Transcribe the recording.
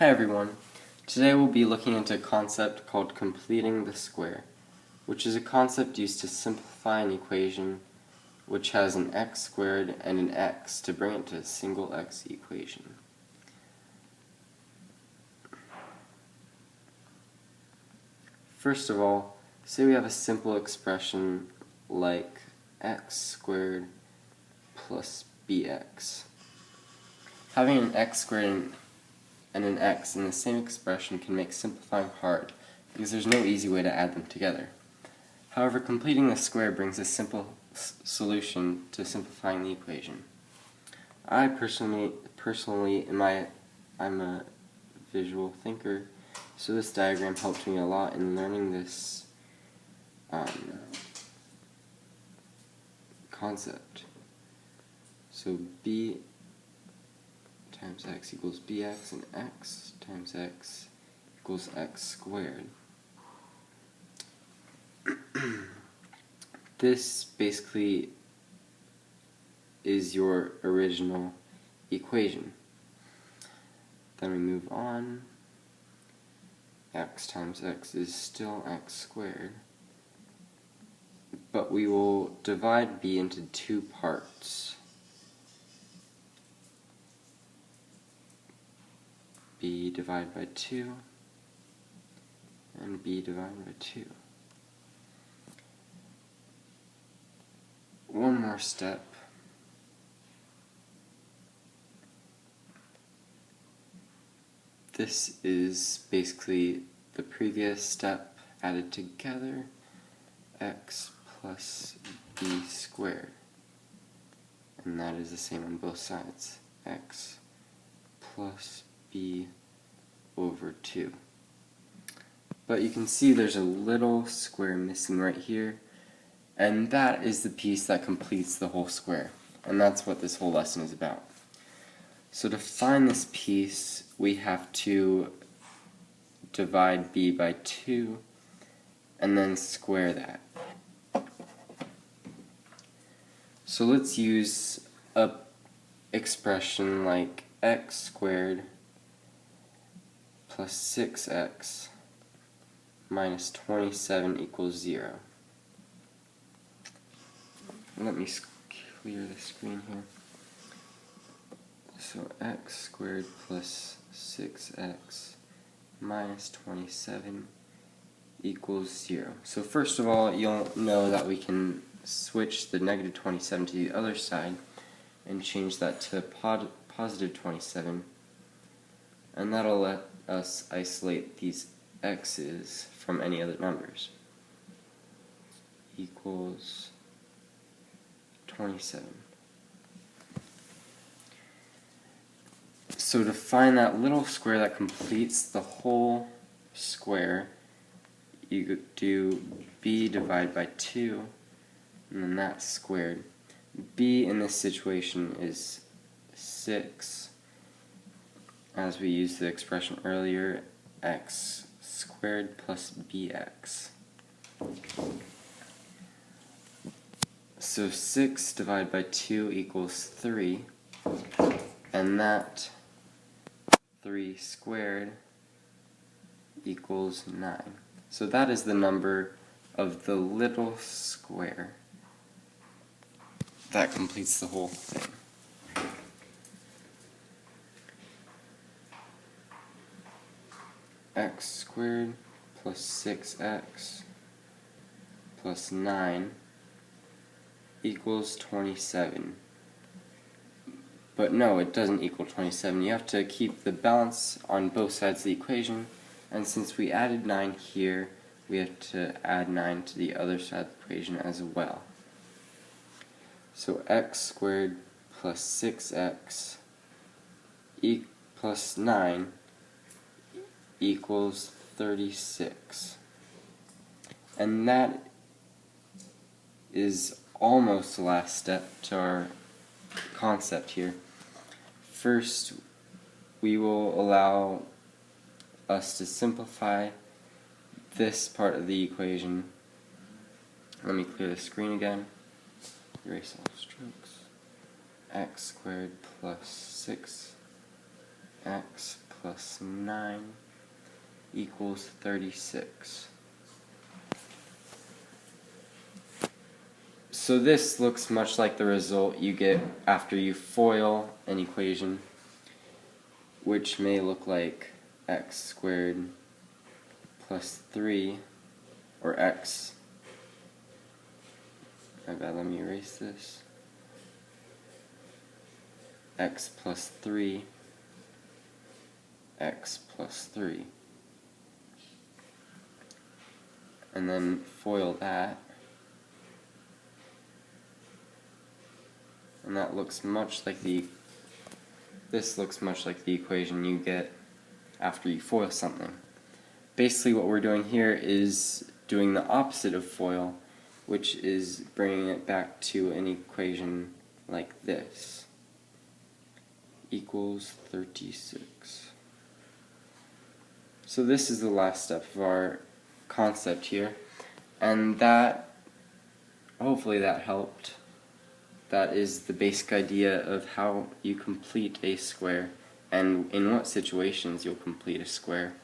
Hi everyone. Today we'll be looking into a concept called completing the square, which is a concept used to simplify an equation which has an x squared and an x to bring it to a single x equation. First of all, say we have a simple expression like x squared plus bx. Having an x squared and an x in the same expression can make simplifying hard because there's no easy way to add them together. However, completing the square brings a simple solution to simplifying the equation. I personally I'm a visual thinker, so this diagram helped me a lot in learning this concept. So b times x equals bx, and x times x equals x squared. This basically is your original equation. Then we move on. X times x is still x squared, but we will divide b into two parts. B divided by 2 and b divided by 2. One more step. This is basically the previous step added together, x plus b squared. And that is the same on both sides, x plus b over 2. But you can see there's a little square missing right here, and that is the piece that completes the whole square. And that's what this whole lesson is about. So to find this piece, we have to divide b by 2 and then square that. So let's use a expression like x squared plus 6x minus 27 equals 0. Let me clear the screen here. So x squared plus 6x minus 27 equals 0. So first of all, you'll know that we can switch the negative 27 to the other side and change that to positive 27, and that'll let us isolate these x's from any other numbers. Equals 27. So to find that little square that completes the whole square, you do b divided by 2, and then that's squared. B in this situation is 6, as we used the expression earlier, x squared plus bx. So 6 divided by 2 equals 3, and that 3 squared equals 9. So that is the number of the little square that completes the whole thing. X squared plus 6x plus 9 equals 27. But no, it doesn't equal 27. You have to keep the balance on both sides of the equation, and since we added 9 here, we have to add 9 to the other side of the equation as well. So x squared plus 6x plus 9 equals 36. And that is almost the last step to our concept here. First, we will allow us to simplify this part of the equation. Let me clear the screen again. Erase all strokes. X squared plus 6x plus 9 equals 36. So this looks much like the result you get after you FOIL an equation, which may look like x squared plus 3, or x, my bad, let me erase this, x plus 3, x plus 3. And then FOIL that, and that looks much like this looks much like the equation you get after you FOIL something. Basically what we're doing here is doing the opposite of FOIL, which is bringing it back to an equation like this, equals 36. So this is the last step of our concept here, and that, hopefully that helped. That is the basic idea of how you complete a square and in what situations you'll complete a square.